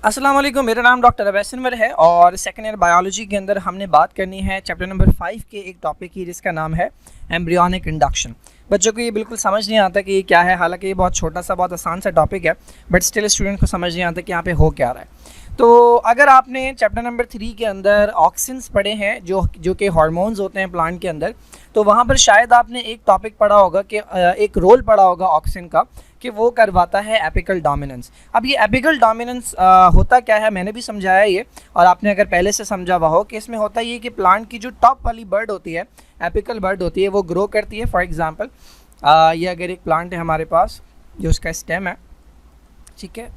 अस्सलाम वालेकुम, मेरा नाम डॉक्टर अवैस अनवर है और सेकेंड ईयर बायोलॉजी के अंदर हमने बात करनी है चैप्टर नंबर 5 के एक टॉपिक की जिसका नाम है एम्ब्रियोनिक इंडक्शन। बच्चों को ये बिल्कुल समझ नहीं आता कि ये क्या है, हालांकि ये बहुत छोटा सा बहुत आसान सा टॉपिक है, बट स्टिल स्टूडेंट को समझ नहीं आता कि यहाँ पे हो क्या रहा है। तो अगर आपने चैप्टर नंबर 3 के अंदर ऑक्सिन्स पढ़े हैं जो कि हार्मोन्स होते हैं प्लांट के अंदर, तो वहाँ पर शायद आपने एक टॉपिक पढ़ा होगा कि एक रोल पढ़ा होगा ऑक्सिन का कि वो करवाता है एपिकल डोमिनेंस। अब ये एपिकल डोमिनेंस होता क्या है मैंने भी समझाया ये, और आपने अगर पहले से समझा हुआ हो कि इसमें होता ये कि प्लांट की जो टॉप वाली बर्ड होती है, एपिकल बर्ड होती है, वो ग्रो करती है। फॉर एग्जांपल ये अगर एक प्लांट है हमारे पास जो उसका स्टेम है, ठीक है,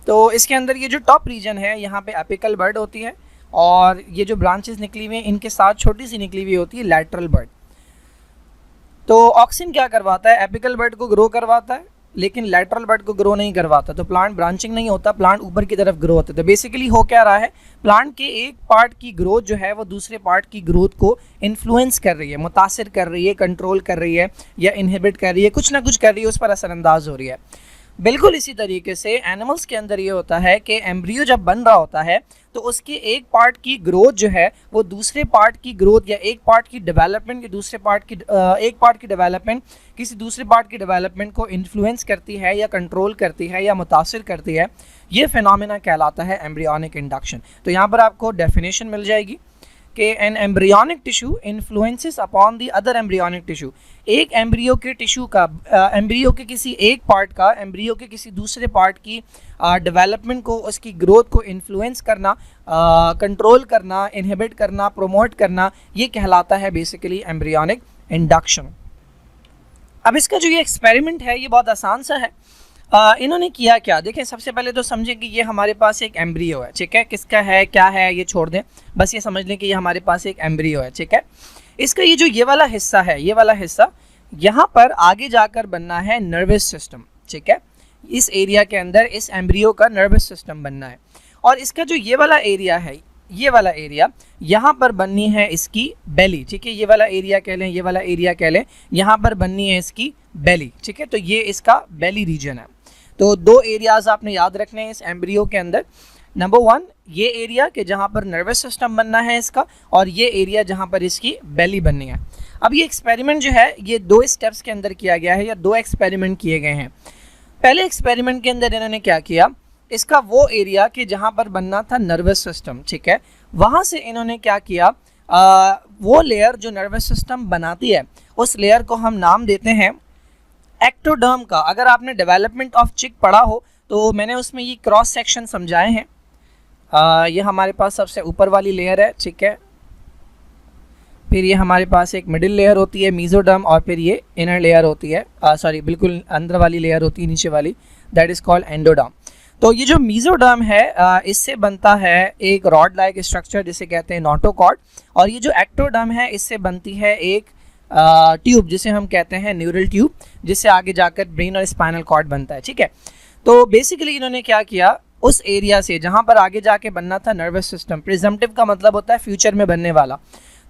तो इसके अंदर ये जो टॉप रीजन है यहाँ पे एपिकल बर्ड होती है, और ये जो ब्रांचेस निकली हुई हैं इनके साथ छोटी सी निकली हुई होती है लैटरल बर्ड। तो ऑक्सिन क्या करवाता है, एपिकल बर्ड को ग्रो करवाता है लेकिन लैटरल बर्ड को ग्रो नहीं करवाता, तो प्लांट ब्रांचिंग नहीं होता, प्लांट ऊपर की तरफ ग्रो होता है। तो बेसिकली हो क्या रहा है, प्लांट के एक पार्ट की ग्रोथ जो है वो दूसरे पार्ट की ग्रोथ को इन्फ्लुएंस कर रही है, मुतासिर कर रही है, कंट्रोल कर रही है या इनहिबिट कर रही है, कुछ ना कुछ कर रही है, उस पर असरअंदाज हो रही है। बिल्कुल इसी तरीके से एनिमल्स के अंदर ये होता है कि एम्ब्रियो जब बन रहा होता है तो उसके एक पार्ट की ग्रोथ जो है वो दूसरे पार्ट की ग्रोथ या एक पार्ट की डेवलपमेंट की दूसरे पार्ट की एक पार्ट की डेवलपमेंट किसी दूसरे पार्ट की डेवलपमेंट को इन्फ्लुएंस करती है या कंट्रोल करती है या मुतासिर करती है। ये फिनोमेना कहलाता है एम्ब्रियोनिक इंडक्शन। तो यहाँ पर आपको डेफिनेशन मिल जाएगी कि an embryonic tissue influences upon the other embryonic tissue. एक एम्ब्रियो के टिश्यू का एम्ब्रियो के किसी एक पार्ट का एम्ब्रियो के किसी दूसरे पार्ट की डेवलपमेंट को, उसकी ग्रोथ को इन्फ्लुएंस करना, कंट्रोल करना, इनहिबिट करना, प्रोमोट करना, ये कहलाता है बेसिकली एम्ब्रियोनिक इंडक्शन। अब इसका जो ये एक्सपेरिमेंट है ये बहुत आसान सा है। इन्होंने किया क्या, देखें, सबसे पहले तो समझें कि ये हमारे पास एक एम्ब्रियो है, ठीक है, किसका है क्या है ये छोड़ दें, बस ये समझ लें कि ये हमारे पास एक एम्ब्रियो है, ठीक है। इसका ये जो ये वाला हिस्सा है, ये वाला हिस्सा यहाँ पर आगे जाकर बनना है नर्वस सिस्टम, ठीक है। इस एरिया के अंदर इस एम्ब्रियो का नर्वस सिस्टम बनना है, और इसका जो ये वाला एरिया है, ये वाला एरिया यहाँ पर बननी है इसकी बेली, ठीक है। ये वाला एरिया कह लें, ये वाला एरिया कह लें, यहाँ पर बननी है इसकी बेली, ठीक है। तो ये इसका बेली रीजन है। तो दो एरियाज आपने याद रखने हैं इस एम्ब्रियो के अंदर। नंबर 1 ये एरिया कि जहाँ पर नर्वस सिस्टम बनना है इसका, और ये एरिया जहाँ पर इसकी बेली बननी है। अब ये एक्सपेरिमेंट जो है ये 2 स्टेप्स के अंदर किया गया है, या 2 एक्सपेरिमेंट किए गए हैं। पहले एक्सपेरिमेंट के अंदर इन्होंने क्या किया, इसका वो एरिया कि जहाँ पर बनना था नर्वस सिस्टम, ठीक है, वहाँ से इन्होंने क्या किया, वो लेयर जो नर्वस सिस्टम बनाती है उस लेयर को हम नाम देते हैं एक्टोडर्म का। अगर आपने डेवलपमेंट ऑफ चिक पढ़ा हो तो मैंने उसमें ये क्रॉस सेक्शन समझाए हैं। ये हमारे पास सबसे ऊपर वाली लेयर है, ठीक है, फिर ये हमारे पास एक मिडिल लेयर होती है मीजोडर्म, और फिर ये इनर लेयर होती है, सॉरी बिल्कुल अंदर वाली लेयर होती है नीचे वाली, दैट इज़ कॉल्ड एंडोडर्म। तो ये जो मीजोडर्म है इससे बनता है एक रॉड लाइक स्ट्रक्चर जिसे कहते हैं नोटोकॉर्ड, और ये जो एक्टोडर्म है इससे बनती है एक ट्यूब जिसे हम कहते हैं न्यूरल ट्यूब, जिससे आगे जाकर ब्रेन और स्पाइनल कॉर्ड बनता है, ठीक है। तो बेसिकली इन्होंने क्या किया, उस एरिया से जहाँ पर आगे जाके बनना था नर्वस सिस्टम, प्रिजम्पटिव का मतलब होता है फ्यूचर में बनने वाला,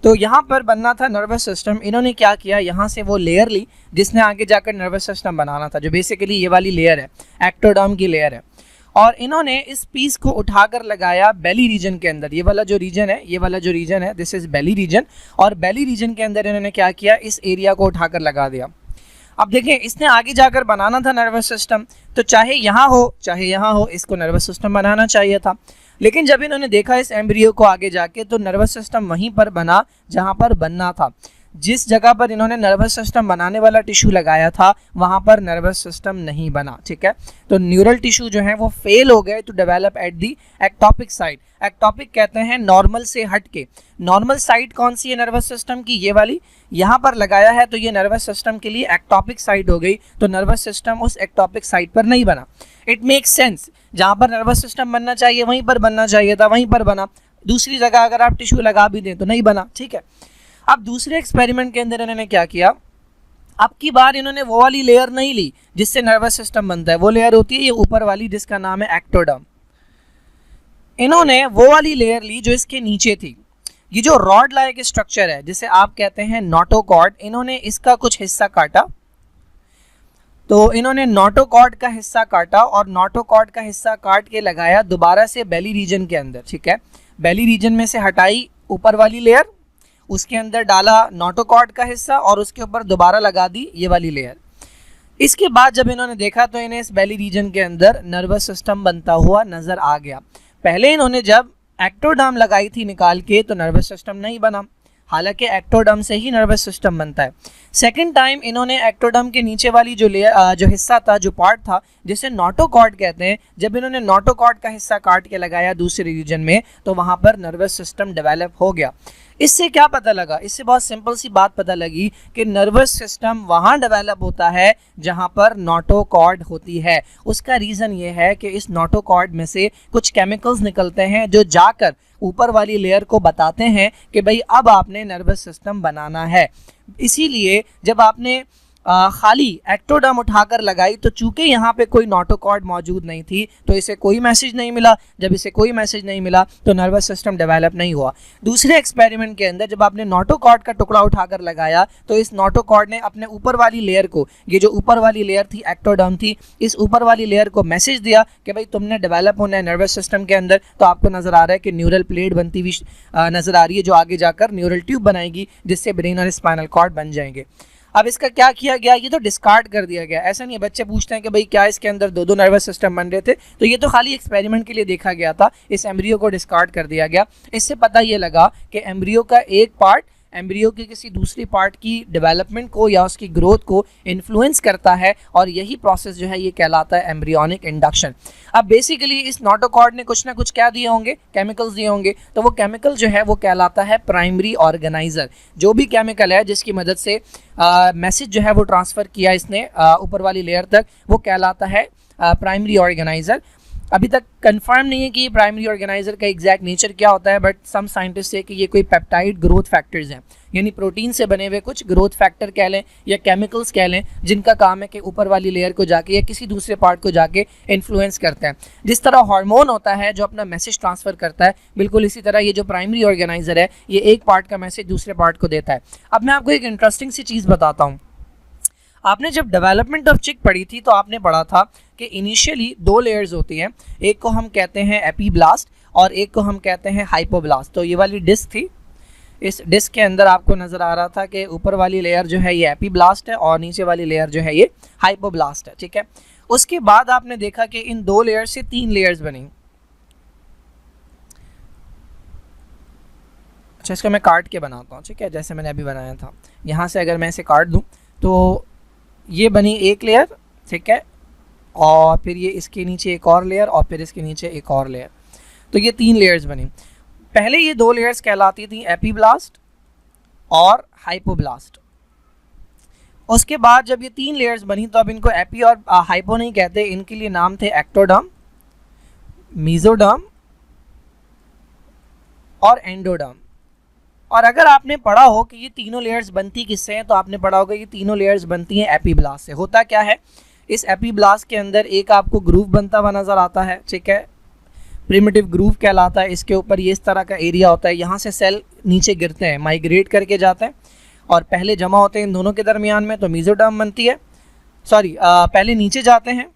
तो यहाँ पर बनना था नर्वस सिस्टम, इन्होंने क्या किया, यहाँ से वो लेयर ली जिसने आगे जाकर नर्वस सिस्टम बनाना था, जो बेसिकली ये वाली लेयर है, एक्टोडर्म की लेयर है, और इन्होंने इस पीस को उठाकर लगाया बेली रीजन के अंदर। ये वाला जो रीजन है, ये वाला जो रीजन है, दिस इज़ बेली रीजन, और बेली रीजन के अंदर इन्होंने क्या किया, इस एरिया को उठाकर लगा दिया। अब देखें, इसने आगे जाकर बनाना था नर्वस सिस्टम, तो चाहे यहाँ हो चाहे यहाँ हो इसको नर्वस सिस्टम बनाना चाहिए था, लेकिन जब इन्होंने देखा इस एम्ब्रियो को आगे जाके तो नर्वस सिस्टम वहीं पर बना जहाँ पर बनना था। जिस जगह पर इन्होंने नर्वस सिस्टम बनाने वाला टिश्यू लगाया था वहाँ पर नर्वस सिस्टम नहीं बना, ठीक है। तो न्यूरल टिश्यू जो है वो फेल हो गए to develop at the ectopic side. Ectopic कहते हैं नॉर्मल से हट के। नॉर्मल साइड कौन सी है नर्वस सिस्टम की, ये वाली, यहाँ पर लगाया है, तो ये नर्वस सिस्टम के लिए एक्टोपिक साइड हो गई, तो नर्वस सिस्टम उस एक्टोपिक साइड पर नहीं बना। इट मेक्स सेंस, जहाँ पर नर्वस सिस्टम बनना चाहिए वहीं पर बनना चाहिए था, वहीं पर बना, दूसरी जगह अगर आप टिश्यू लगा भी दें तो नहीं बना, ठीक है। अब दूसरे एक्सपेरिमेंट के अंदर इन्होंने क्या किया, अब की बार इन्होंने वो वाली लेयर नहीं ली जिससे नर्वस सिस्टम बनता है, वो लेयर होती है ये ऊपर वाली जिसका नाम है एक्टोडर्म। इन्होंने वो वाली लेयर ली जो इसके नीचे थी। ये जो रॉड लाइक स्ट्रक्चर है जिसे आप कहते हैं नोटोकॉर्ड, इन्होंने इसका कुछ हिस्सा काटा, तो इन्होंने नोटोकॉर्ड का हिस्सा काटा और नोटोकॉर्ड का हिस्सा काट के लगाया दोबारा से बेली रीजन के अंदर, ठीक है। बेली रीजन में से हटाई ऊपर वाली लेयर, उसके अंदर डाला नोटोकॉर्ड का हिस्सा और उसके ऊपर दोबारा लगा दी ये वाली लेयर। इसके बाद जब इन्होंने देखा तो इन्हें इस बेली रीजन के अंदर नर्वस सिस्टम बनता हुआ नज़र आ गया। पहले इन्होंने जब एक्टोडर्म लगाई थी निकाल के तो नर्वस सिस्टम नहीं बना, हालांकि एक्टोडर्म से ही नर्वस सिस्टम बनता है। सेकंड टाइम इन्होंने एक्टोडर्म के नीचे वाली जो लेयर जो हिस्सा था, जो पार्ट था जिसे नोटोकॉर्ड कहते हैं, जब इन्होंने नोटोकॉर्ड का हिस्सा काट के लगाया दूसरे रीजन में तो वहाँ पर नर्वस सिस्टम डेवलप हो गया। इससे क्या पता लगा? इससे बहुत सिंपल सी बात पता लगी कि नर्वस सिस्टम वहाँ डेवलप होता है जहाँ पर नोटोकॉर्ड होती है। उसका रीज़न ये है कि इस नोटोकॉर्ड में से कुछ केमिकल्स निकलते हैं जो जाकर ऊपर वाली लेयर को बताते हैं कि भाई अब आपने नर्वस सिस्टम बनाना है। इसीलिए जब आपने खाली एक्टोडर्म उठाकर लगाई तो चूंकि यहाँ पे कोई नोटोकॉर्ड मौजूद नहीं थी तो इसे कोई मैसेज नहीं मिला। जब इसे कोई मैसेज नहीं मिला तो नर्वस सिस्टम डेवलप नहीं हुआ। दूसरे एक्सपेरिमेंट के अंदर जब आपने नोटोकॉर्ड का टुकड़ा उठाकर लगाया तो इस नोटोकॉर्ड ने अपने ऊपर वाली लेयर को, ये जो ऊपर वाली लेयर थी एक्टोडर्म थी, इस ऊपर वाली लेयर को मैसेज दिया कि भाई तुमने डेवलप होना है नर्वस सिस्टम के अंदर। तो आपको नज़र आ रहा है कि न्यूरल प्लेट बनती हुई नज़र आ रही है जो आगे जाकर न्यूरल ट्यूब बनाएगी जिससे ब्रेन और स्पाइनल कॉर्ड बन जाएंगे। अब इसका क्या किया गया? ये तो डिस्कार्ड कर दिया गया। ऐसा नहीं है, बच्चे पूछते हैं कि भाई क्या इसके अंदर दो नर्वस सिस्टम बन रहे थे, तो ये तो खाली एक्सपेरिमेंट के लिए देखा गया था। इस एम्ब्रियो को डिस्कार्ड कर दिया गया। इससे पता ये लगा कि एम्ब्रियो का एक पार्ट एम्ब्रियो के किसी दूसरी पार्ट की डेवलपमेंट को या उसकी ग्रोथ को इन्फ्लुएंस करता है और यही प्रोसेस जो है ये कहलाता है एम्ब्रियोनिक इंडक्शन। अब बेसिकली इस नोटोकॉर्ड ने कुछ ना कुछ क्या दिए होंगे, केमिकल्स दिए होंगे, तो वो केमिकल जो है वो कहलाता है प्राइमरी ऑर्गेनाइजर। जो भी केमिकल है जिसकी मदद से मैसेज जो है वो ट्रांसफ़र किया इसने ऊपर वाली लेयर तक, वो कहलाता है प्राइमरी ऑर्गेनाइजर। अभी तक कंफर्म नहीं है कि प्राइमरी ऑर्गेनाइजर का एग्जैक्ट नेचर क्या होता है, बट सम साइंटिस्ट से कि ये कोई पेप्टाइड ग्रोथ फैक्टर्स हैं, यानी प्रोटीन से बने हुए कुछ ग्रोथ फैक्टर कह लें या केमिकल्स कह लें, जिनका काम है कि ऊपर वाली लेयर को जाके या किसी दूसरे पार्ट को जाके इन्फ्लुएंस करते हैं। जिस तरह हार्मोन होता है जो अपना मैसेज ट्रांसफ़र करता है, बिल्कुल इसी तरह ये जो प्राइमरी ऑर्गेनाइजर है ये एक पार्ट का मैसेज दूसरे पार्ट को देता है। अब मैं आपको एक इंटरेस्टिंग सी चीज़ बताता हूँ। आपने जब डेवलपमेंट ऑफ चिक पढ़ी थी तो आपने पढ़ा था कि इनिशियली दो लेयर्स होती हैं, एक को हम कहते हैं एपीब्लास्ट और एक को हम कहते हैं हाइपोब्लास्ट। तो ये वाली डिस्क थी, इस डिस्क के अंदर आपको नज़र आ रहा था कि ऊपर वाली लेयर जो है ये एपीब्लास्ट है और नीचे वाली लेयर जो है ये हाइपोब्लास्ट है, ठीक है। उसके बाद आपने देखा कि इन दो लेयर से तीन लेयर्स बनी। अच्छा, इसको मैं काट के बनाता हूँ, ठीक है, जैसे मैंने अभी बनाया था। यहाँ से अगर मैं इसे काट दूँ तो ये बनी एक लेयर, ठीक है, और फिर ये इसके नीचे एक और लेयर और फिर इसके नीचे एक और लेयर, तो ये तीन लेयर्स बनी। पहले ये दो लेयर्स कहलाती थी एपीब्लास्ट और हाइपोब्लास्ट। उसके बाद जब ये तीन लेयर्स बनी तो अब इनको एपी और हाइपो नहीं कहते, इनके लिए नाम थे एक्टोडर्म, मेसोडर्म और एंडोडर्म। और अगर आपने पढ़ा हो कि ये तीनों लेयर्स बनती किससे हैं तो आपने पढ़ा होगा ये तीनों लेयर्स बनती हैं एपीब्लास्ट से। होता क्या है, इस एपीब्लास्ट के अंदर एक आपको ग्रूव बनता हुआ नज़र आता है, ठीक है, प्रिमिटिव ग्रूव कहलाता है। इसके ऊपर ये इस तरह का एरिया होता है, यहाँ से सेल नीचे गिरते हैं, माइग्रेट करके जाते हैं और पहले जमा होते हैं इन दोनों के दरमियान में तो मेसोडर्म बनती है, सॉरी पहले नीचे जाते हैं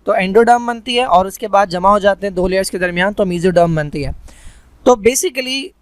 तो एंडोडर्म बनती है और उसके बाद जमा हो जाते हैं दो लेयर्स के दरमियान तो मेसोडर्म बनती है। तो बेसिकली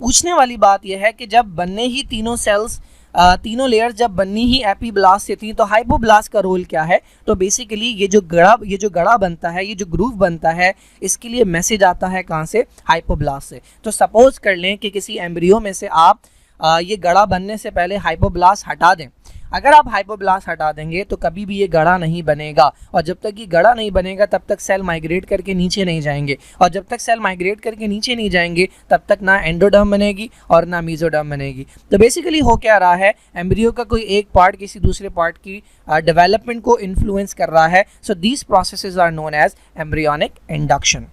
पूछने वाली बात यह है कि जब बनने ही तीनों सेल्स तीनों लेयर्स जब बननी ही एपीब्लास्ट से थी तो हाइपोब्लास्ट का रोल क्या है? तो बेसिकली ये जो गड़ा बनता है, ये जो ग्रूव बनता है, इसके लिए मैसेज आता है कहाँ से? हाइपोब्लास्ट से। तो सपोज कर लें कि किसी एम्ब्रियो में से आप ये गड़ा बनने से पहले हाइपोब्लास्ट हटा दें। अगर आप हाइपोब्लास्ट हटा देंगे तो कभी भी ये गड़ा नहीं बनेगा और जब तक ये गड़ा नहीं बनेगा तब तक सेल माइग्रेट करके नीचे नहीं जाएंगे और जब तक सेल माइग्रेट करके नीचे नहीं जाएंगे तब तक ना एंडोडर्म बनेगी और ना मेसोडर्म बनेगी। तो बेसिकली हो क्या रहा है, एम्ब्रियो का कोई एक पार्ट किसी दूसरे पार्ट की डेवलपमेंट को इन्फ्लुएंस कर रहा है। So these processes are known as embryonic induction.